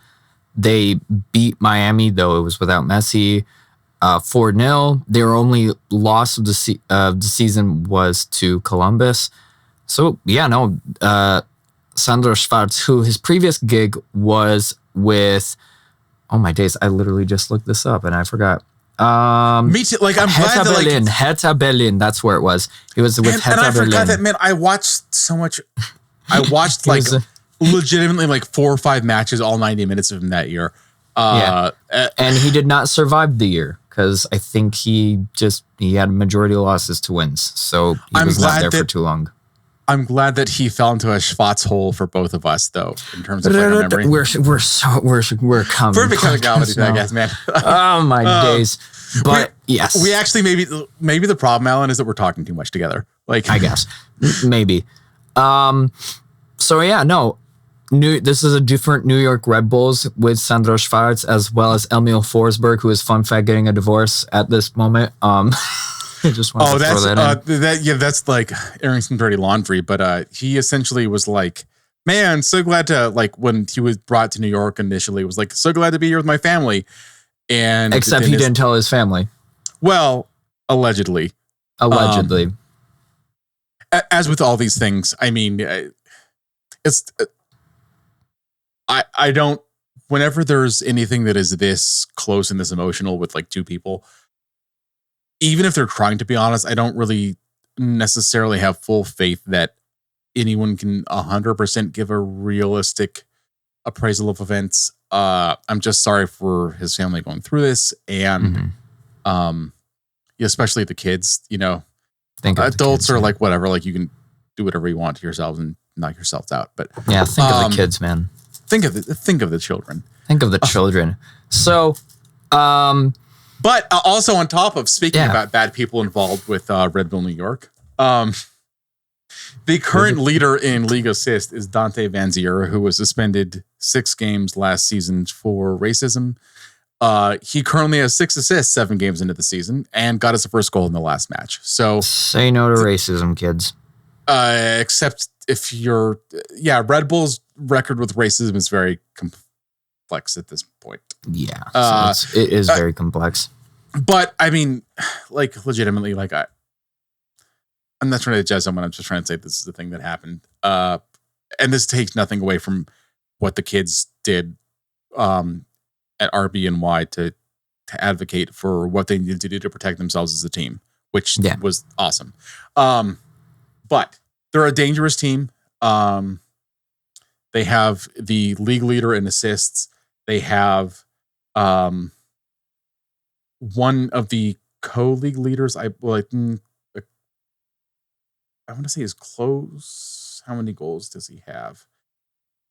They beat Miami, though it was without Messi, 4-0. Their only loss of the season was to Columbus. So, yeah, no, Sandro Schwarz, who his previous gig was with, oh my days, I literally just looked this up and I forgot. Me too. Like, I'm glad that, like, Hertha Berlin, that's where it was. He was with Hertha Berlin. And I forgot that, man, I watched so much. I watched like legitimately like 4 or 5 matches, all 90 minutes of him that year. And he did not survive the year because I think he had majority losses to wins. So he was not there for too long. I'm glad that he fell into a Schwarz hole for both of us, though, in terms of like, memory. We're coming. Perfect comedy, I guess, man. Oh my days! But yes, we actually maybe the problem, Alan, is that we're talking too much together. Like, I guess maybe. So yeah, no. This is a different New York Red Bulls with Sandro Schwarz as well as Emil Forsberg, who is, fun fact, getting a divorce at this moment. I just wanted to throw that in. That's like airing some dirty laundry. But he essentially was like, man, so glad to, like, when he was brought to New York initially, was like, so glad to be here with my family. And except he didn't tell his family. Well, allegedly. Allegedly. As with all these things, I mean, I don't, whenever there's anything that is this close and this emotional with like 2 people, even if they're trying to be honest, I don't really necessarily have full faith that anyone can 100% give a realistic appraisal of events. I'm just sorry for his family going through this, and especially the kids. Adults are like whatever, like you can do whatever you want to yourselves and knock yourselves out. But yeah, think of the kids, man. Think of the children. Think of the children. So, but also on top of speaking about bad people involved with Red Bull New York, the current leader in league assist is Dante Van Zier, who was suspended 6 games last season for racism. He currently has 6 assists 7 games into the season and got his first goal in the last match. So say no to racism, kids. Except if you're, Red Bull's record with racism is very complex at this point. Yeah, so it is very complex. But I mean, like, legitimately, like, I'm not trying to judge someone. I'm just trying to say this is the thing that happened. And this takes nothing away from what the kids did at RB and Y to advocate for what they needed to do to protect themselves as a team, which was awesome. But they're a dangerous team. They have the league leader in assists. They have one of the co-league leaders. I want to say is close. How many goals does he have?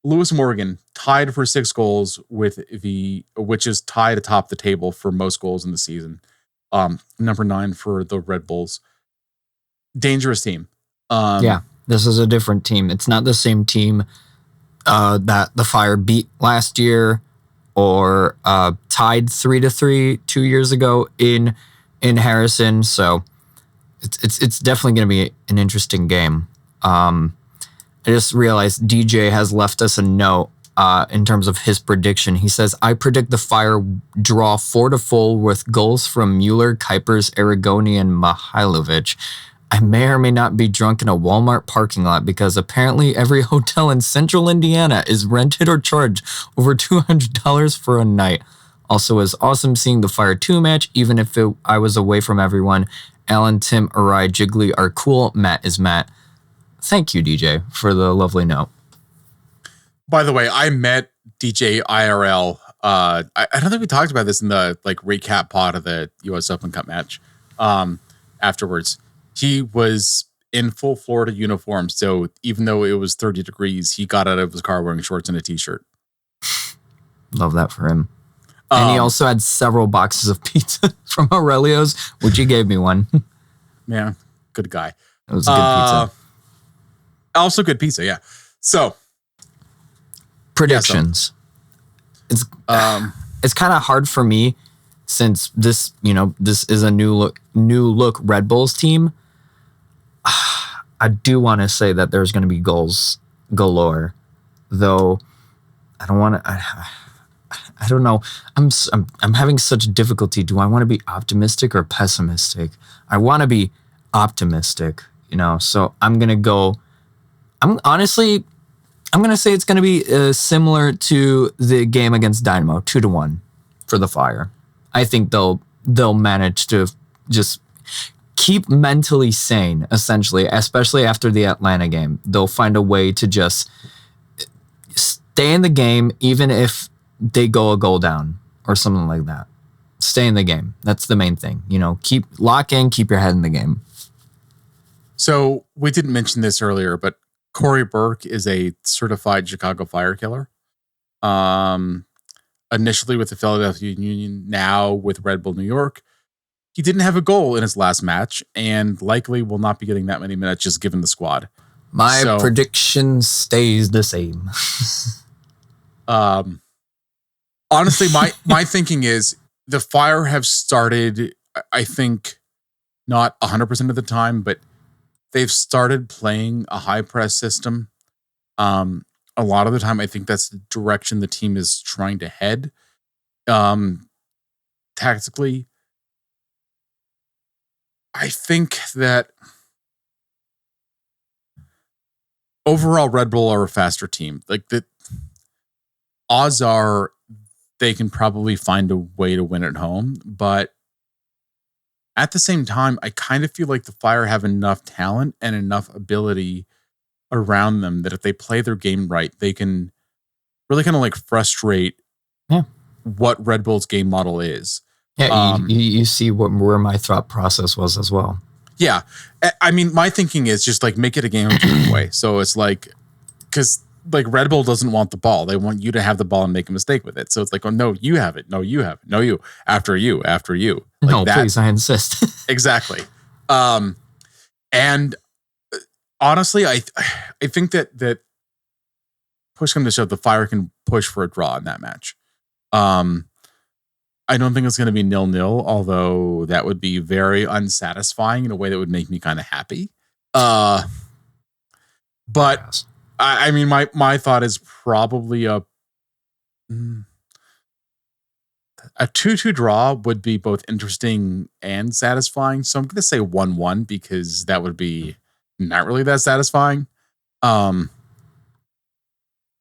Lewis Morgan tied for 6 goals which is tied atop the table for most goals in the season. Number 9 for the Red Bulls. Dangerous team. Yeah, this is a different team. It's not the same team that the Fire beat last year or tied 3-3 2 years ago in Harrison. So it's definitely going to be an interesting game. I just realized DJ has left us a note in terms of his prediction. He says, I predict the Fire draw 4-4 with goals from Mueller, Kuipers, Aragoni, and Mihailovic. I may or may not be drunk in a Walmart parking lot because apparently every hotel in central Indiana is rented or charged over $200 for a night. Also, it was awesome seeing the Fire 2 match, even if I was away from everyone. Alan, Tim, Arai, Jiggly are cool. Matt is Matt. Thank you, DJ, for the lovely note. By the way, I met DJ IRL. I don't think we talked about this in the recap pod of the U.S. Open Cup match. Afterwards, he was in full Florida uniform, so even though it was 30 degrees, he got out of his car wearing shorts and a t-shirt. Love that for him. And he also had several boxes of pizza from Aurelio's, which he gave me one. Yeah, good guy. It was a good pizza. Also good pizza, yeah. So predictions. It's kind of hard for me since this is a new look Red Bulls team. I do want to say that there's going to be goals galore, though. I don't want to. I don't know. I'm having such difficulty. Do I want to be optimistic or pessimistic? I want to be optimistic, So I'm gonna go. I'm going to say it's going to be similar to the game against Dynamo, 2-1 for the Fire. I think they'll manage to just keep mentally sane, essentially, especially after the Atlanta game. They'll find a way to just stay in the game, even if they go a goal down or something like that. Stay in the game. That's the main thing. Lock in, keep your head in the game. So we didn't mention this earlier, but Corey Burke is a certified Chicago Fire killer. Initially with the Philadelphia Union, now with Red Bull New York. He didn't have a goal in his last match and likely will not be getting that many minutes just given the squad. My prediction stays the same. Honestly, my thinking is the Fire have started, I think, not 100% of the time, but they've started playing a high press system. A lot of the time, I think that's the direction the team is trying to head. Tactically, I think that overall Red Bull are a faster team. The odds are they can probably find a way to win at home, but at the same time, I kind of feel like the Fire have enough talent and enough ability around them that if they play their game right, they can really kind of frustrate what Red Bull's game model is. Yeah, you see where my thought process was as well. Yeah. I mean, my thinking is just make it a game of giveaway. So it's because Red Bull doesn't want the ball. They want you to have the ball and make a mistake with it. So it's oh, no, you have it. No, you have it. No, you. After you. No, please, I insist. Exactly. And honestly, I think that push come to shove, the Fire can push for a draw in that match. I don't think it's going to be 0-0, although that would be very unsatisfying in a way that would make me kind of happy. But I mean, my thought is probably a 2-2 draw would be both interesting and satisfying. So I'm going to say 1-1 because that would be not really that satisfying. But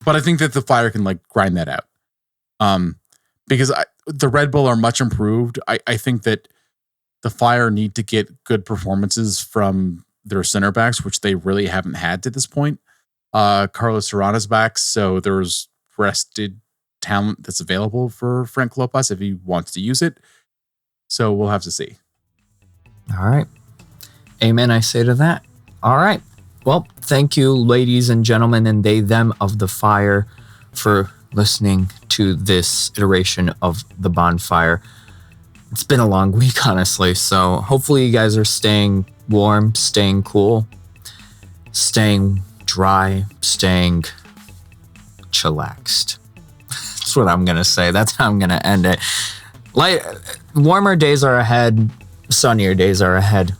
I think that the Fire can grind that out. Because the Red Bull are much improved. I think that the Fire need to get good performances from their center backs, which they really haven't had to this point. Carlos Serrano's back, so there's rested talent that's available for Frank Klopas if he wants to use it. So we'll have to see. All right. Amen, I say to that. All right. Well, thank you, ladies and gentlemen, and they, them of the fire, for listening to this iteration of the Bonfire. It's been a long week, honestly, so hopefully you guys are staying warm, staying cool, staying dry, staying chillaxed. That's what I'm going to say. That's how I'm going to end it. Like, warmer days are ahead, sunnier days are ahead.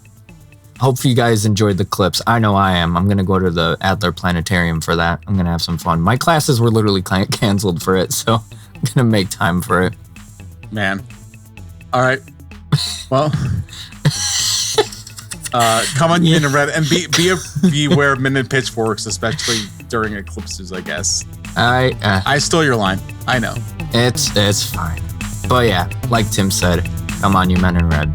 Hope you guys enjoyed the clips. I know I am. I'm going to go to the Adler Planetarium for that. I'm going to have some fun. My classes were literally canceled for it, so I'm going to make time for it. Man. All right. Well, come on, you in red, and beware of minute pitchforks, especially during eclipses, I guess. I stole your line. I know. It's fine. But yeah, like Tim said, come on, you men in red.